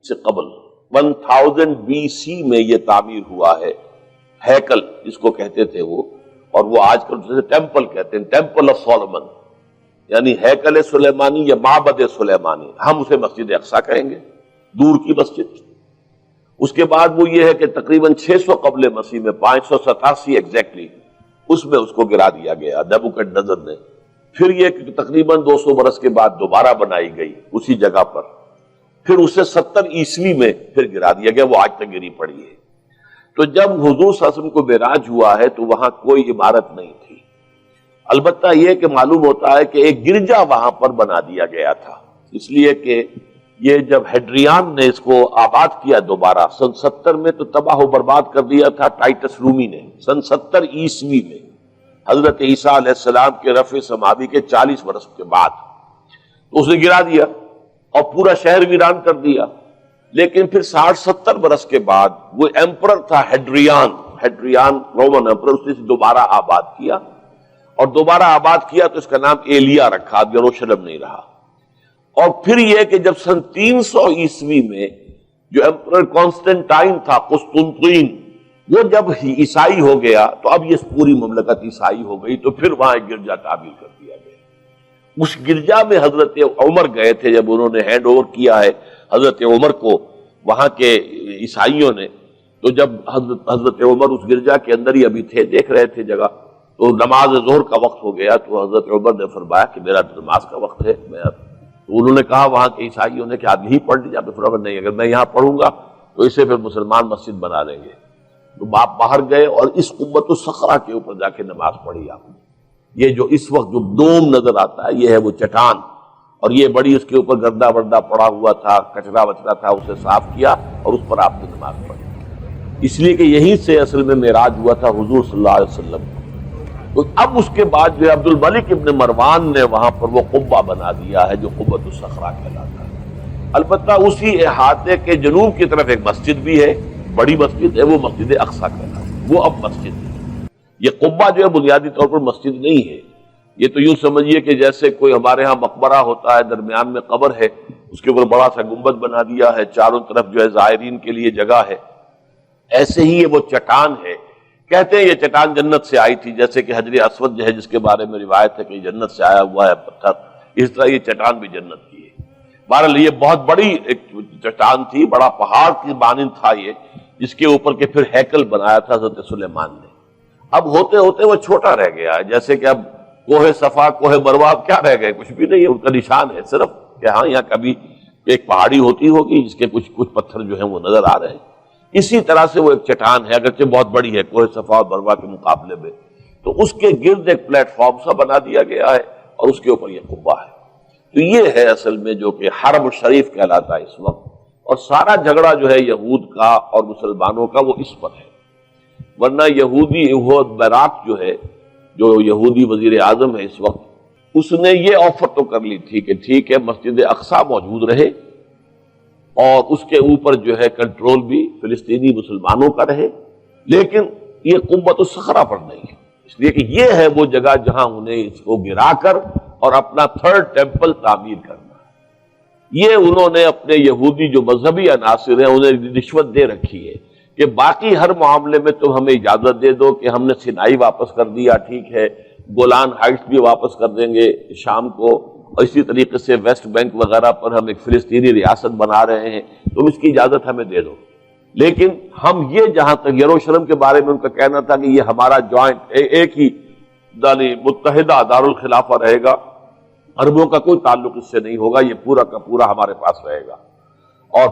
سے قبل 1000 BC میں یہ تعمیر ہوا ہے، ہیکل جس کو کہتے تھے وہ، اور وہ آج کل جیسے ٹیمپل کہتے ہیں، ٹیمپل آف سولومن، یعنی ہیکل سلیمانی یا معبد سلیمانی، ہم اسے مسجد اقصی کہیں گے، دور کی مسجد۔ اس کے بعد وہ یہ ہے کہ تقریباً 600 قبل مسیح میں 587 ایگزیکٹلی اس میں اس کو گرا دیا گیا نیبوکڈنیزر نے۔ پھر یہ کہ تقریباً 200 برس کے بعد دوبارہ بنائی گئی اسی جگہ پر، پھر اسے 70 عیسوی میں پھر گرا دیا گیا، وہ آج تک گری پڑی ہے۔ تو جب حضور صلی اللہ علیہ وسلم کو معراج ہوا ہے تو وہاں کوئی عمارت نہیں تھی، البتہ یہ کہ معلوم ہوتا ہے کہ ایک گرجا وہاں پر بنا دیا گیا تھا، اس لیے کہ یہ جب ہیڈریان نے اس کو آباد کیا دوبارہ سن 70 میں تو تباہ و برباد کر دیا تھا ٹائٹس رومی نے سن 70 عیسوی میں، حضرت عیسیٰ علیہ السلام کے رفع سماوی کے 40 برس کے بعد تو اسے گرا دیا اور پورا شہر ویران کر دیا۔ لیکن پھر 60-70 برس کے بعد وہ ایمپرر تھا ہیڈریان رومن ایمپرر، اس نے دوبارہ آباد کیا، اور دوبارہ آباد کیا تو اس کا نام ایلیا رکھا، اب یروشلم نہیں رہا۔ اور پھر یہ کہ جب سن 300 عیسوی میں جو ایمپرر کانسٹنٹائن تھا قسطنطین، وہ جب عیسائی ہو گیا تو اب یہ پوری مملکت عیسائی ہو گئی، تو پھر وہاں ایک گرجا تعمیر کر دیا گیا۔ اس گرجا میں حضرت عمر گئے تھے، جب انہوں نے ہینڈ اوور کیا ہے حضرت عمر کو وہاں کے عیسائیوں نے، تو جب حضرت عمر اس گرجا کے اندر ہی ابھی تھے، دیکھ رہے تھے جگہ، تو نماز ظہر کا وقت ہو گیا، تو حضرت عمر نے فرمایا کہ میرا نماز کا وقت ہے، تو انہوں نے کہا وہاں کے عیسائیوں نے کہ آپ یہی پڑھ لیجیے، آپ نے فرمایا نہیں، اگر میں یہاں پڑھوں گا تو اسے پھر مسلمان مسجد بنا لیں گے۔ تو باپ باہر گئے اور اس قبۃ الصخرہ کے اوپر جا کے نماز پڑھی آپ نے۔ یہ جو اس وقت جو دوم نظر آتا ہے یہ ہے وہ چٹان، اور یہ بڑی اس کے اوپر گردہ وردہ پڑا ہوا تھا، کچرا وچرا تھا، اسے صاف کیا اور اس پر آپ نے نماز پڑھی، اس لیے کہ یہیں سے اصل میں معراج ہوا تھا حضور صلی اللہ علیہ وسلم۔ تو اب اس کے بعد جو عبد الملک ابن مروان نے وہاں پر وہ قبہ بنا دیا ہے جو قبۃ الصخرہ کہلاتا ہے۔ البتہ اسی احاطے کے جنوب کی طرف ایک مسجد بھی ہے، بڑی مسجد ہے، وہ مسجد اقصی کہلاتا ہے، وہ اب مسجد ہے۔ یہ قبہ جو ہے بنیادی طور پر مسجد نہیں ہے، یہ تو یوں سمجھیے کہ جیسے کوئی ہمارے ہاں مقبرہ ہوتا ہے، درمیان میں قبر ہے، اس کے اوپر بڑا سا گنبد بنا دیا ہے، چاروں طرف جو ہے زائرین کے لیے جگہ ہے، ایسے ہی یہ وہ چٹان ہے۔ کہتے ہیں یہ چٹان جنت سے آئی تھی، جیسے کہ حجر اسود جو ہے جس کے بارے میں روایت ہے کہ جنت سے آیا ہوا ہے پتھر، اس طرح یہ چٹان بھی جنت کی ہے۔ بہرحال یہ بہت بڑی ایک چٹان تھی، بڑا پہاڑ کی مانند تھا یہ، جس کے اوپر کے پھر ہیکل بنایا تھا حضرت سلیمان نے۔ اب ہوتے ہوتے وہ چھوٹا رہ گیا ہے، جیسے کہ اب کوہ صفا کوہ مروہ اب کیا رہ گئے، کچھ بھی نہیں ہے، ان کا نشان ہے صرف کہ ہاں یہاں کبھی ایک پہاڑی ہوتی ہوگی جس کے کچھ پتھر جو ہیں وہ نظر آ رہے ہیں۔ اسی طرح سے وہ ایک چٹان ہے، اگرچہ بہت بڑی ہے کوہ صفا اور مروہ کے مقابلے میں، تو اس کے گرد ایک پلیٹ فارم سا بنا دیا گیا ہے اور اس کے اوپر یہ قبہ ہے۔ تو یہ ہے اصل میں جو کہ حرم شریف کہلاتا ہے اس وقت، اور سارا جھگڑا جو ہے یہود کا اور مسلمانوں کا وہ اس پر ہے۔ ورنہ یہودی براک جو ہے، جو یہودی وزیر اعظم ہے اس وقت، اس نے یہ آفر تو کر لی تھی کہ ٹھیک ہے مسجد اقصی موجود رہے اور اس کے اوپر جو ہے کنٹرول بھی فلسطینی مسلمانوں کا رہے، لیکن یہ قبۃ الصخرہ پر نہیں ہے، اس لیے کہ یہ ہے وہ جگہ جہاں انہیں اس کو گرا کر اور اپنا تھرڈ ٹیمپل تعمیر کرنا ہے۔ یہ انہوں نے اپنے یہودی جو مذہبی عناصر ہیں انہیں رشوت دے رکھی ہے کہ باقی ہر معاملے میں تم ہمیں اجازت دے دو کہ ہم نے سینائی واپس کر دیا، ٹھیک ہے، گولان ہائٹس بھی واپس کر دیں گے شام کو، اور اسی طریقے سے ویسٹ بینک وغیرہ پر ہم ایک فلسطینی ریاست بنا رہے ہیں، تم اس کی اجازت ہمیں دے دو، لیکن ہم یہ جہاں تک یروشلم کے بارے میں ان کا کہنا تھا کہ یہ ہمارا جوائنٹ ایک ہی متحدہ دارالخلافہ رہے گا، عربوں کا کوئی تعلق اس سے نہیں ہوگا، یہ پورا کا پورا ہمارے پاس رہے گا۔ اور